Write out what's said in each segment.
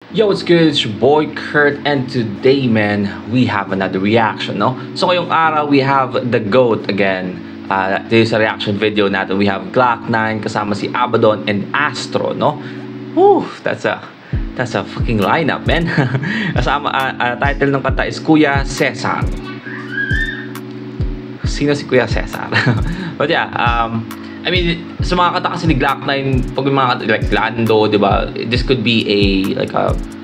Yo, what's good? It's your boy Kurt, and today, man, we have another reaction, no? So, ngayong araw, we have the GOAT again. This is a reaction video natin. We have Glock9 kasama si Abaddon and Astro, no? Whew, that's a fucking lineup, man. Kasama, title ng kanta is Kuya Cesar. Sino si Kuya Cesar? But yeah, I mean, sa mga kanta kasi ni Glock9, pag may mga kanta like Lando, diba? This could be a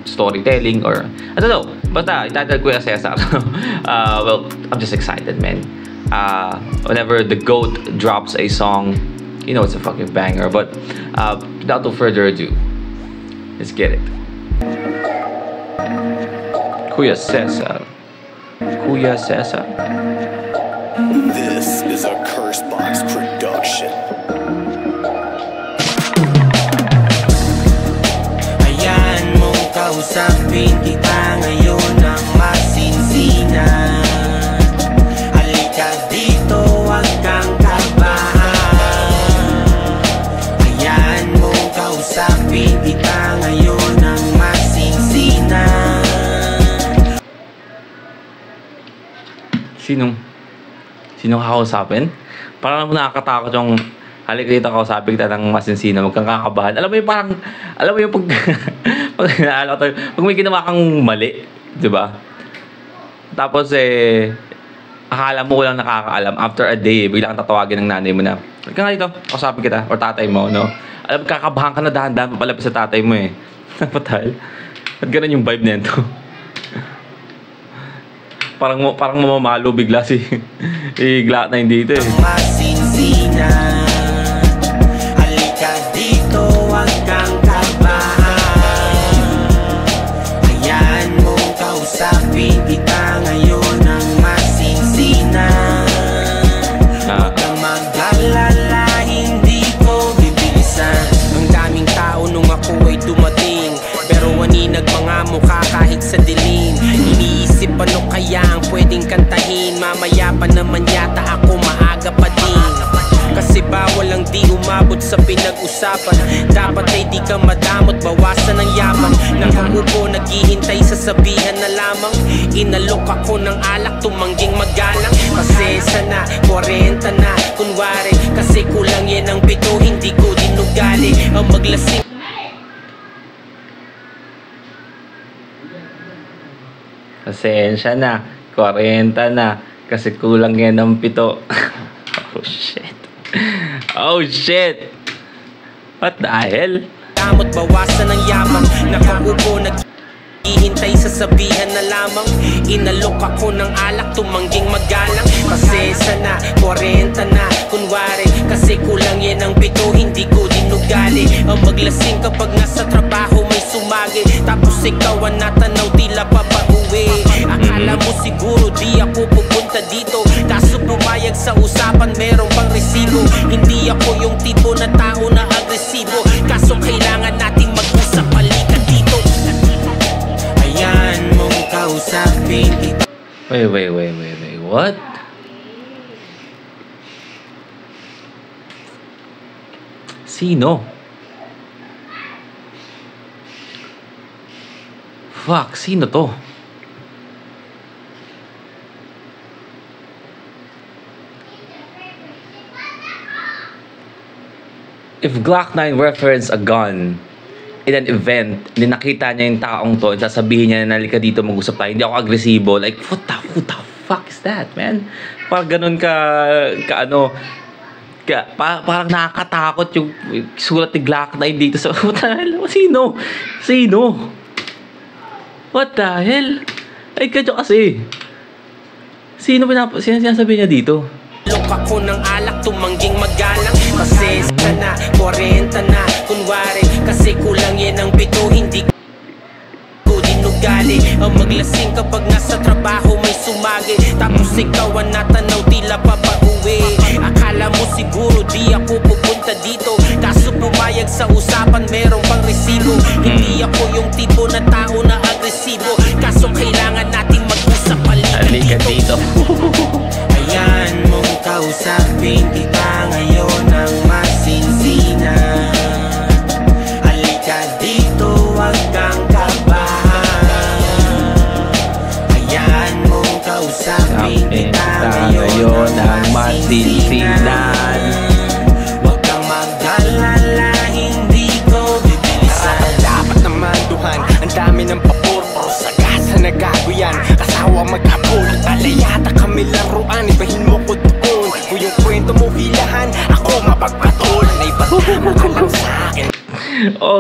storytelling or I don't know. Basta, ititle Kuya Cesar. Well, I'm just excited, man. Whenever the GOAT drops a song, you know it's a fucking banger. But without no further ado, let's get it. Kuya Cesar. Kuya Cesar. This is a Cursebox production. Ayan mong kausapin kita ngayon ng masinsinan. Halika dito, huwag kang kabahan. Ayan mong kausapin kita ngayon ng masinsinan. Sinong kakausapin? Parang nakakatakot yung halika dito kausapin kita ng masinsina, huwag kang kakabahan. Alam mo yung parang, alam mo yung pag pag may ginawa kang mali, di ba? Tapos akala mo walang nakakaalam. After a day, biglang tatawagin ng nanay mo na, huwag ka nga dito, kausapin kita, or tatay mo, no? Alam, kakabahan ka na dahan-dahan papalapit sa tatay mo Patal. At ganun yung vibe nito. Parang mamamalo bigla si Glock9 dito Masinsinan. Halika dito, huwag kang kabahan. Ayan mong kausapin kita ngayon ng masinsinan. Huwag kang mag-alala, hindi ko bibilisan. Ang daming tao nung ako ay dumating, pero waninag mga mukha kahit sa dilim. Iniisip ano kaya ang pwedeng kantahin. Mamaya pa naman yata ako maaga pa din. Kasi bawal ang di umabot sa pinag-usapan. Dapat ay di ka madamot, bawasan ang yaman. Nakaupo, naghihintay sa sabihan na lamang. Inalok ako ng alak, tumangging magalang. Pasensya na, 40 na, kunwari. Kasi kulang yan ang pito, hindi ko dinugali. Ang maglasing Pasensya na, 40 na, kasi kulang yan ng 7. Oh shit. Oh shit. What the hell? damot, bawasan ang yaman. Nakaupo, naghihintay sa sabihan na lamang. Inalok ako ng alak, tumangging magalang. Pasensya na, 40 na, kunwari. Kasi kulang yan ang pito, hindi ko dinugali. Ang maglasing kapag nasa trabaho may sumagi. Tapos ikaw ang natanaw, tila papauwi. Akala mo siguro di ako pupunta dito, kaso pumayag sa usapan, meron pang resibo. Hindi ako yung tipo na tao na agresibo, kaso kailangan nating mag-usap, halika dito. Ayan mong kausapin kita. Wait, what? Sino? Fuck, sino to? If Glock9 reference a gun in an event, hindi nakita niya yung taong to, sasabihin niya na nalika dito mag-usap tayo, hindi ako agresibo, like, what the fuck is that, man? Parang ganun parang nakakatakot yung sulat ni Glock9 dito sa, what the hell? Sino? What the hell? Ay, kadyo kasi. Sino sinasabi niya dito? Lok ako ng alak, tumangging magalang. Pasensya na, 40 na, kunwari. Kasi kulang yan ang pito, hindi ko dinugali. Ang maglasing kapag nasa trabaho may sumagi. Tapos ikaw ang natanaw, tila papauwi. Akala mo siguro di ako pupunta dito, kaso pumayag sa usapan, meron pang resibo. Hindi ako yung tipo na tao na agresibo, kaso kailangan nating mag-usap, halika dito. Ayan mong kausapin kita ngayon ng masinsinan. Halika dito, huwag kang kabahan.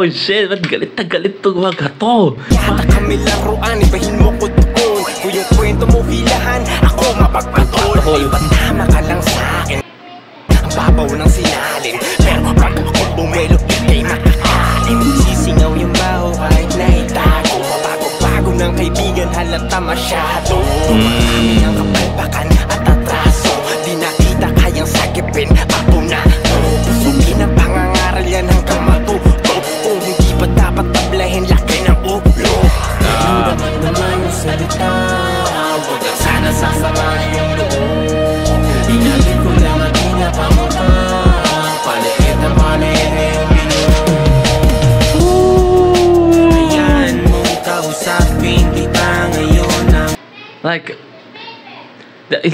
Oh shit, ba't galit na galit to mga to? Yata kami laruan, ibahin mo ko doon. Kung yung kwento mo hilahan, ako mapagpatol. Patama ka lang sa'kin, ang babaw ng sinalin. Pero pag ako bumelo, ikay makakain. Sisingaw yung baho kahit naitago. Mabago-bago ng kaibigan, halata masyado. Marami ang kapalpakan at atraso. Di nakita kayang sakipin, ako na to. Busugin ang pangangaral yan hanggang matuto. Kung hindi pa dapat tablahin, laki ng ulo. Naman yung salita, huwag lang sana sasamahan yung loob. Pinagin ko lang at pinapamukha, paliit na yung binuo. Ayan mong kausapin kita ngayon ang Like,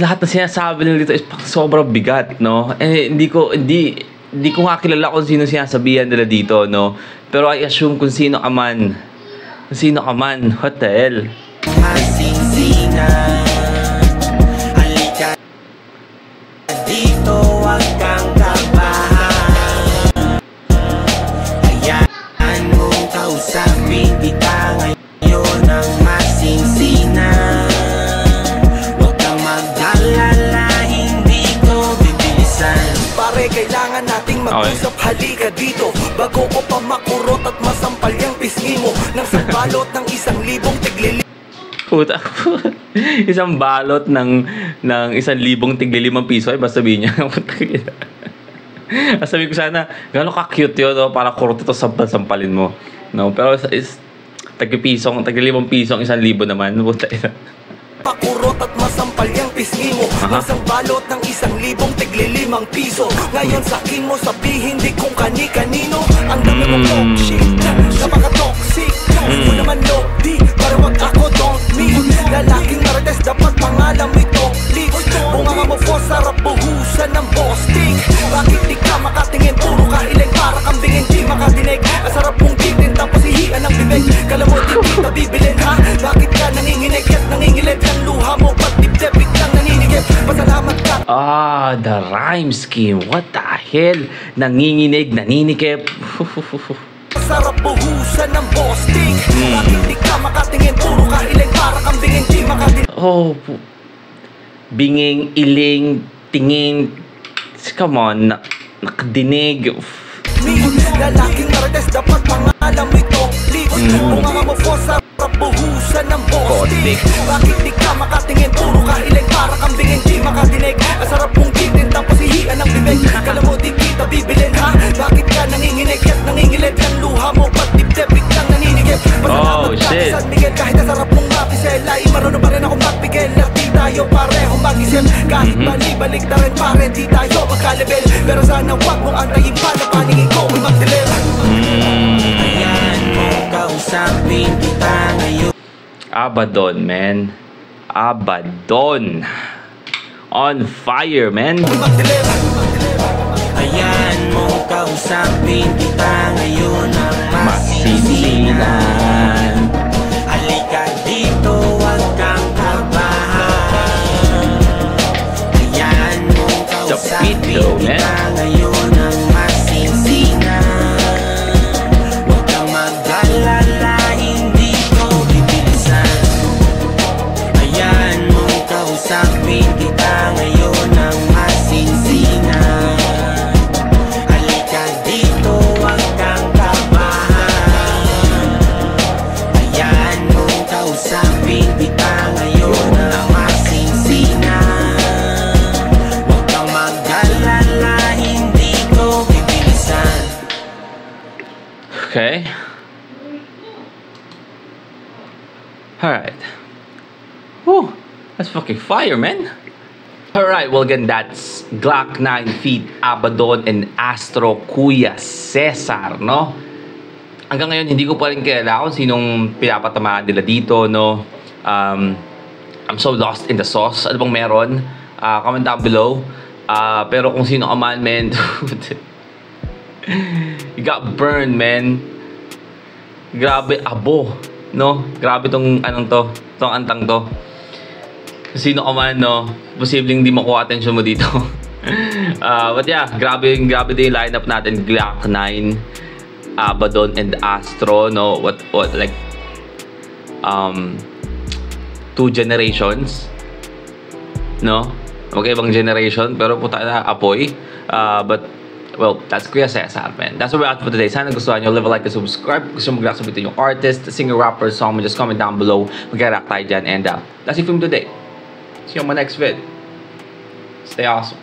lahat na sinasabi nila dito is sobrang bigat, no? Eh, hindi ko nga kilala kung sino sinasabihan nila dito, no? Pero I assume kung sino ka man. Kung sino ka man. What the hell? Masingsinan. Halika dito, huwag kang kabahan. Hayaan mong kausapin kita ngayon ang masingsinan. Huwag kang mag-alala, hindi ko bibilisan. Pare, kailangan nating mag-usap, halika dito. Bago ko pa makurot at masampal yung pisngi mo nang sa balot ng 1,000 tiglili. Puta. Isang balot ng 1,000 tig-5 piso. Ay, basta sabihin niya. Sabi ko sana, gano'n ka-cute yun, no? Para kurot ito sampalin mo. No? Pero tag-5 piso ang 1,000 naman. Puta ina. Pakurot at masampal yung pisngi mo nang sa balot ng 1,000 tig-5 piso. Ngayon sa akin mo sabihin di kung kani-kanino. Ang dami mong talk shit, napaka-toxic. Mo naman low, di, para wag ako don't me. Lalaking marites dapat pangalan mo ito, please. Bunga mo po sarap buhusan ng bosting. Bakit di ka makatingin, puro ka hiling para kambingin, di makadinig. Ang sarap mong titin tapos hihian ng bibig. Kala mo di kita bibilin ha? Bakit ka nanginginig at nangingilid? Ang luha mo ba't dip-debit lang naninigip? Pasalamat ka. Ah, the rhyme scheme. What the hell? Nanginginig, naninikip. Sarap buhusan ng bosting. Bakit di ka makatingin, puro ka hiling para kambingin, di makadinig. Oh, binging, iling, tingin. Come on, nakadinig. Lalaking marites dapat pangalan mo ito, please. Bunga mo po sarap buhusan ng bosting. Bakit di ka makatingin, puro ka hiling para kambingin, di makadinig. Ang sarap mong titin tapos hihian ng bibig. Kala mo di kita bibilin ha? Bakit ka nanginginig at nangingilid? Ang luha mo ba't dip-debit lang naninigip? Pasalamat ka kay San Miguel kahit ang sarap mong mapisel. Ay marunong pa rin akong magbigel at di tayo parehong mag-isip. Kahit balik na rin pare, di tayo magkalibel. Pero sana wag mong antayin pa na paningin ko may mag-deliver. Ayan mong kausapin kita ngayon. Abaddon, man. Abaddon. On fire, man. Ayan mong kausapin kita ngayon ang masisinan. Halika dito, huwag kang kabahan. Ayan mong kausapin kita ngayon ang masisinan. Huwag kang mag-alala, hindi ko bibilisan. Ayan mong kausapin kita ngayon ang masinsinan. Halika dito, huwag kang kabahan. Ayan mong kausapin kita ngayon ang masinsinan. Huwag kang mag-alala, hindi ko bibilisan. Okay. Alright. Whew. That's fucking fire, man. Alright, well again, that's Glock 9 feat, Abaddon, and Astro Kuya Cesar, no? Hanggang ngayon, hindi ko pa rin kilala kung sinong pinapatamaan nila dito, no? I'm so lost in the sauce. Ano bang meron? Comment down below. Pero kung sino ka man, man, you got burned, man. Grabe, abo, no? Grabe tong anong to, tong antang to. Sino ka man, no? Posibleng di makuha attention mo dito. But yeah, grabe din yung lineup natin. Glock 9. Abaddon and Astro, no? What like 2 generations, no? Magkaibang generation, pero puta na apoy. But well, that's Kuya Cesar, man. That's what we're at for today. Sana gustuhan nyo. Leave a like and subscribe. Gusto mo mag-react sabihin yung artist, singer, rapper, song mo, just comment down below. Mag-react tayo dyan. And that's it from today. See you on my next vid. Stay awesome.